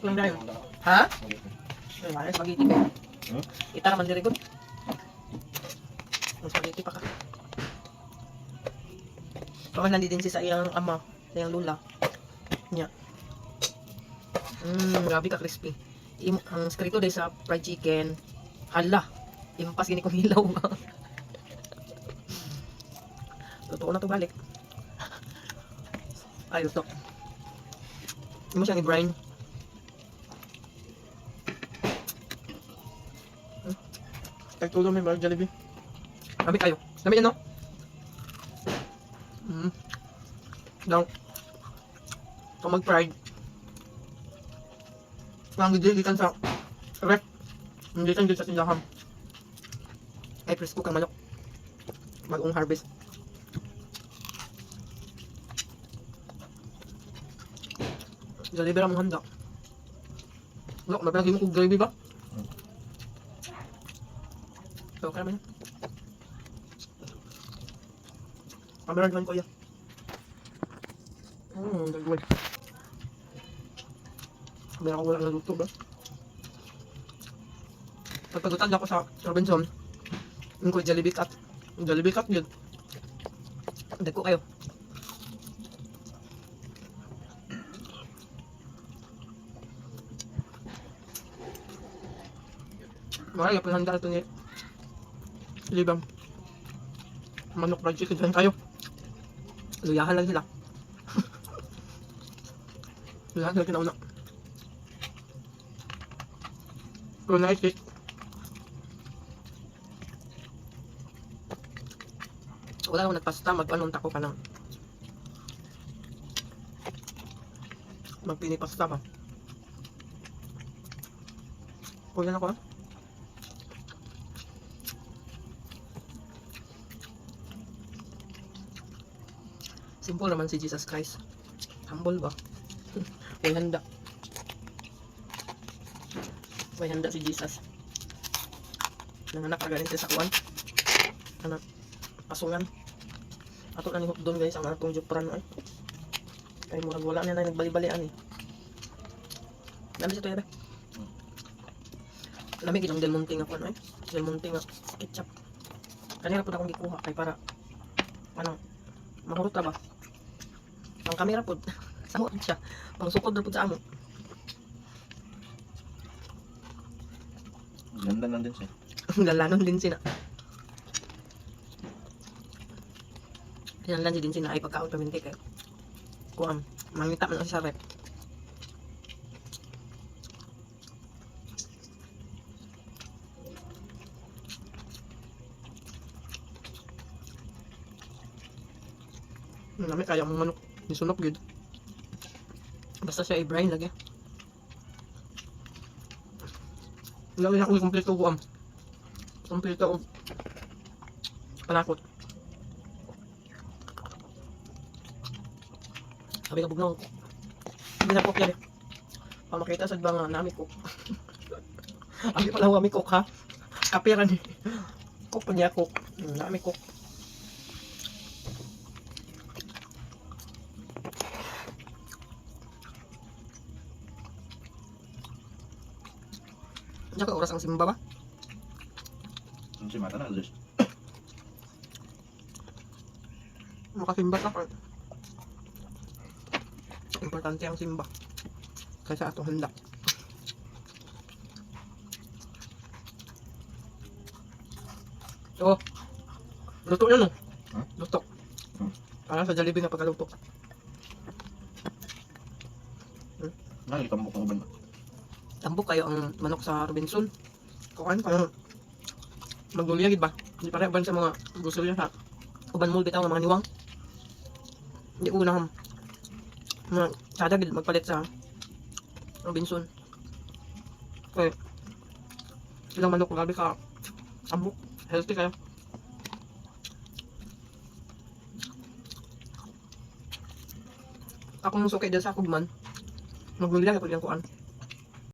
lang tayo. Ha? Ay, spaghetti kayo. Kita naman diri good. Spaghetti pa ka. Kaman nandito din si sa iyang ama, sa iyang lula. Nya. Grabe ka crispy. Ang skrito day sa fried chicken. Hala. Impas gini kong hilaw ba. Totoo na to balik. Ay, ito. Hindi mo siyang i-brine. Kahit tulo may mga Jollibee. Sabi kayo. Sabi yan, no? Now, kung mag-fried, ang gigikan sa rep, hindi kan dito sa tindahan. Ay, press cook ang manok. Mag-ong harvest. Jollibee lang mong handa. Look, mapilagi mo kong gravy ba? So, kaya man yan. Camera naman ko yan. Dagway. Meron ko wala naluto ba? Pagpagutag ako sa Robinson, yung ko Jollibee cut. Jollibee cut yun. Dagko kayo. Marami yung pinahanda ito ni Libang. Manok fried chicken dyan tayo. Luyahan lang sila. Luyahan lang kinauna. Pero na-isik. Wala akong nagpasta, mag-anong tako ka lang. Magpinipasta ba? Kuyan ako ah. Simple naman si Jesus Christ. Humble ba? May handa. May handa si Jesus. Nanganak ka galing sa kuwan. Anak. Pasungan. Ato na ni doon guys ang atong jupran ay. Kay murag wala na nagbali-balian eh. Dami sa tuya ba? Dami kitang Del Monte nga kuwan ay. Del Monte nga ketchup. Kanina po na akong gikuha kay para ano mahurot na ba? Ang kamera po. Samo siya. Pang sukod na po sa amo. Ganda lang din siya. Lalanon din sila. Yan lang din sila ay pagka-automatic kayo. Kung mangita mo na sa rep. Nami kaya mong manok. Nisunok good. Basta siya i-brine lagi. Lagi na ako kompleto ko kompleto ko panakot. Sabi ka bugnaw ko. Hindi na cook yan eh. Pamakita sa nga nami cook. Abi pala kami cook ha. Kapiran eh. Cook pa niya cook. Nami cook. Diyan ka oras ang simba ba? Ang si mata na alas. Makasimba ka pa. Importante ang simba. Kaysa atong handa. Oh. Luto yun oh. Huh? Luto. Para sa Jollibee na pagkaluto. Nakikambok ang uban ba? Tambok kayo ang manok sa Robinson. Kuan para magduliyagid ba? Hindi pare uban sa mga gusto niya sa uban mo bitaw ng mga niwang. Hindi ko na mga sada gid magpalit sa Robinson. Okay. Ilang manok grabe ka. Ambok, healthy kayo. Ako nung sukay dyan sa akugman. Magduliyag ako diyan kuan.